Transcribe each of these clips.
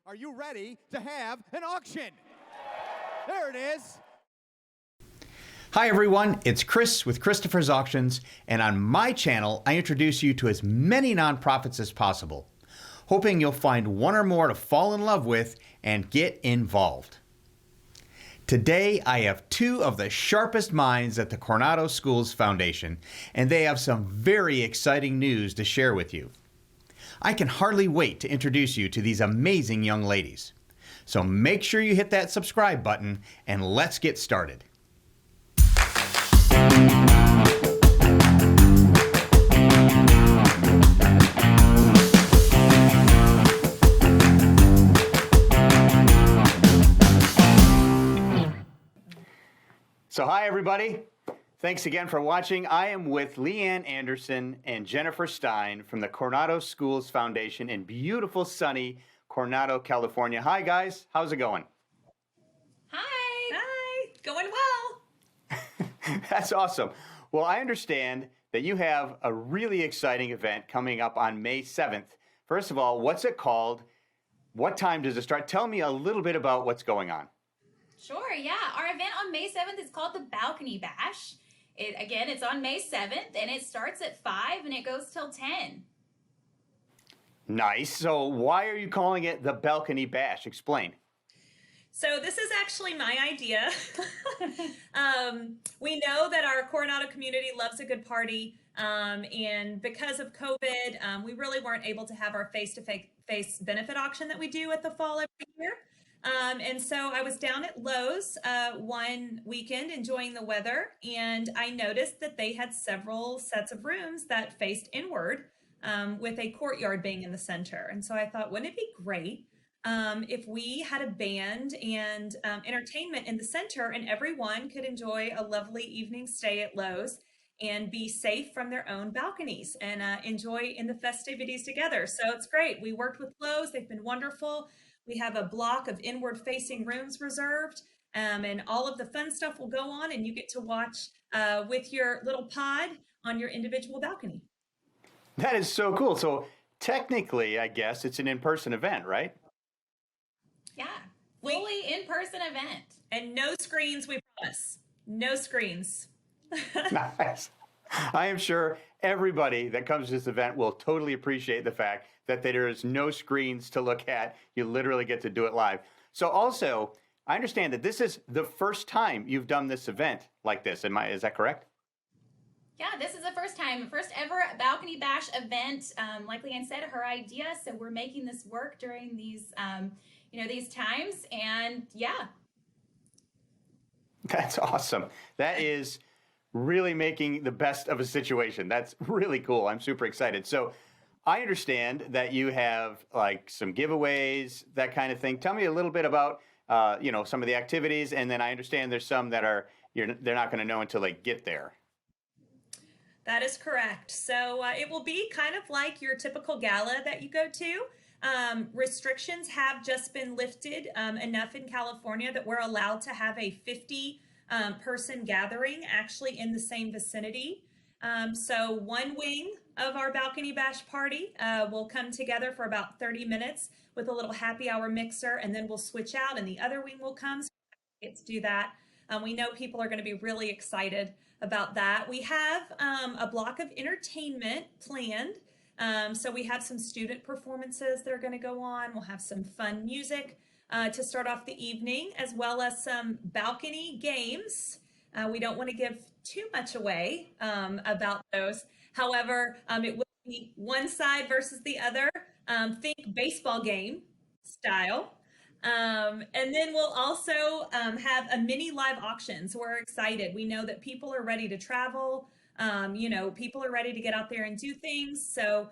Are you ready to have an auction? There it is. Hi everyone, it's Chris with Christopher's Auctions, and on my channel I introduce you to as many nonprofits as possible, hoping you'll find one or more to fall in love with and get involved. Today I have two of the sharpest minds at the Coronado Schools Foundation, and they have some very exciting news to share with you. I can hardly wait to introduce you to these amazing young ladies. So make sure you hit that subscribe button and let's get started. So hi everybody. Thanks again for watching. I am with Leanne Anderson and Jennifer Stein from the Coronado Schools Foundation in beautiful sunny Coronado, California. Hi guys, how's it going? Hi. Hi, going well. That's awesome. Well, I understand that you have a really exciting event coming up on May 7th. First of all, what's it called? What time does it start? Tell me a little bit about what's going on. Sure, yeah. Our event on May 7th is called the Balcony Bash. It's on May 7th, and it starts at 5 and it goes till 10. Nice. So why are you calling it the Balcony Bash? Explain. So this is actually my idea. We know that our Coronado community loves a good party, and because of COVID, we really weren't able to have our face-to-face benefit auction that we do at the fall every year. And so I was down at Loews one weekend enjoying the weather, and I noticed that they had several sets of rooms that faced inward, with a courtyard being in the center. And so I thought, wouldn't it be great if we had a band and entertainment in the center, and everyone could enjoy a lovely evening stay at Loews and be safe from their own balconies and enjoy in the festivities together. So it's great. We worked with Loews. They've been wonderful. We have a block of inward-facing rooms reserved, and all of the fun stuff will go on, and you get to watch with your little pod on your individual balcony. That is so cool. So technically, I guess it's an in-person event, right? Yeah, fully in-person event. And no screens, we promise. No screens. Nice. I am sure everybody that comes to this event will totally appreciate the fact that there is no screens to look at. You literally get to do it live. So also, I understand that this is the first time you've done this event like this. Is that correct? Yeah, this is the first ever Balcony Bash event. Like Leanne said, her idea. So we're making this work during these, these times. And yeah. That's awesome. That is really making the best of a situation. That's really cool. I'm super excited. So I understand that you have like some giveaways, that kind of thing. Tell me a little bit about, some of the activities. And then I understand there's some that they're not going to know until they get there. That is correct. So it will be kind of like your typical gala that you go to. Restrictions have just been lifted enough in California that we're allowed to have a 50 person gathering actually in the same vicinity. So one wing of our Balcony Bash party will come together for about 30 minutes with a little happy hour mixer, and then we'll switch out and the other wing will come. So we get to do that. We know people are going to be really excited about that. We have a block of entertainment planned. So we have some student performances that are going to go on. We'll have some fun music to start off the evening, as well as some balcony games. We don't want to give too much away about those. However, it will be one side versus the other. Think baseball game style. And then we'll also have a mini live auction. So we're excited. We know that people are ready to travel. People are ready to get out there and do things. So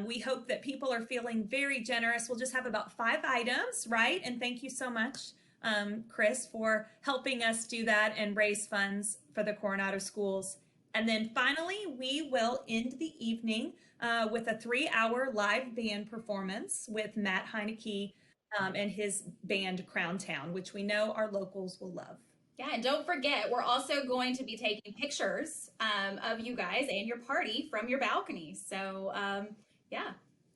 we hope that people are feeling very generous. We'll just have about 5 items, right? And thank you so much, Chris, for helping us do that and raise funds for the Coronado schools. And then finally, we will end the evening with a 3-hour live band performance with Matt Heineke and his band Crown Town, which we know our locals will love. Yeah, and don't forget, we're also going to be taking pictures of you guys and your party from your balcony. So, yeah,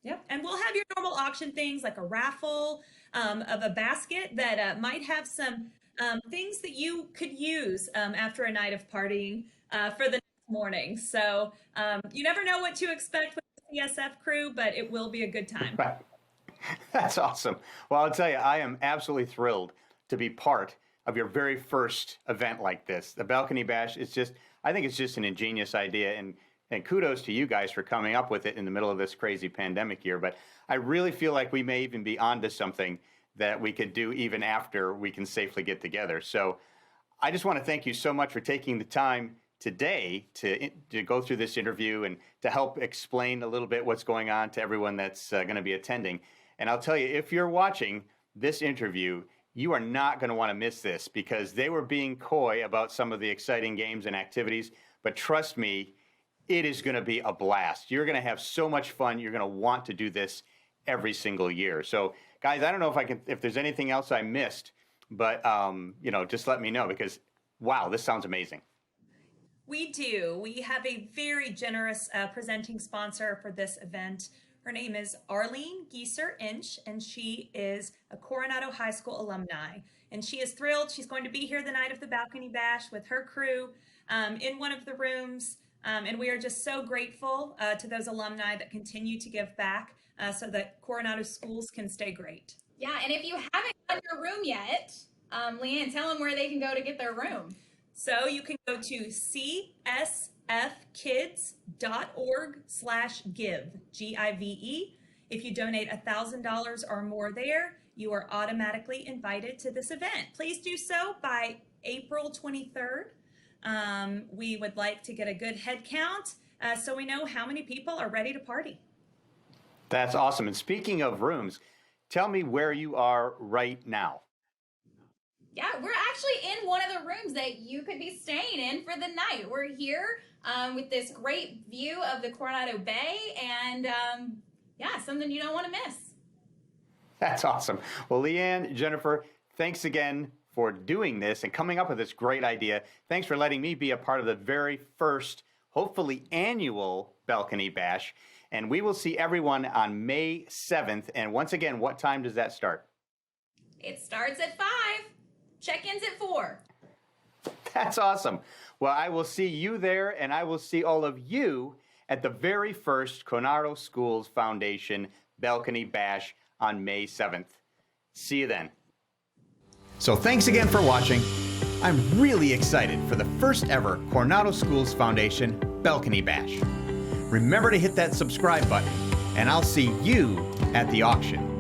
Yep. And we'll have your normal auction things like a raffle of a basket that might have some things that you could use after a night of partying for the next morning. So you never know what to expect with the CSF crew, but it will be a good time. Right. That's awesome. Well, I'll tell you, I am absolutely thrilled to be part of your very first event like this. The Balcony Bash is just, I think it's just an ingenious idea, and kudos to you guys for coming up with it in the middle of this crazy pandemic year. But I really feel like we may even be onto something that we could do even after we can safely get together. So I just want to thank you so much for taking the time today to go through this interview and to help explain a little bit what's going on to everyone that's going to be attending. And I'll tell you, if you're watching this interview, you are not going to want to miss this, because they were being coy about some of the exciting games and activities. But trust me, it is going to be a blast. You're going to have so much fun. You're going to want to do this every single year. So guys, I don't know if there's anything else I missed, but just let me know, because wow, this sounds amazing. We do. We have a very generous presenting sponsor for this event. Her name is Arlene Gieser-Inch, and she is a Coronado High School alumni. And she is thrilled. She's going to be here the night of the Balcony Bash with her crew in one of the rooms. And we are just so grateful to those alumni that continue to give back so that Coronado schools can stay great. Yeah, and if you haven't got your room yet, Leanne, tell them where they can go to get their room. So you can go to csfkids.org/give, Give. If you donate $1,000 or more there, you are automatically invited to this event. Please do so by April 23rd. We would like to get a good head count so we know how many people are ready to party. That's awesome. And speaking of rooms, tell me where you are right now. Yeah, we're actually in one of the rooms that you could be staying in for the night. We're here with this great view of the Coronado Bay, and something you don't want to miss. That's awesome. Well, Leanne, Jennifer, thanks again for doing this and coming up with this great idea. Thanks for letting me be a part of the very first, hopefully annual Balcony Bash. And we will see everyone on May 7th. And once again, what time does that start? It starts at 5. Check-in's at 4. That's awesome. Well, I will see you there, and I will see all of you at the very first Coronado Schools Foundation Balcony Bash on May 7th. See you then. So thanks again for watching. I'm really excited for the first ever Coronado Schools Foundation Balcony Bash. Remember to hit that subscribe button, and I'll see you at the auction.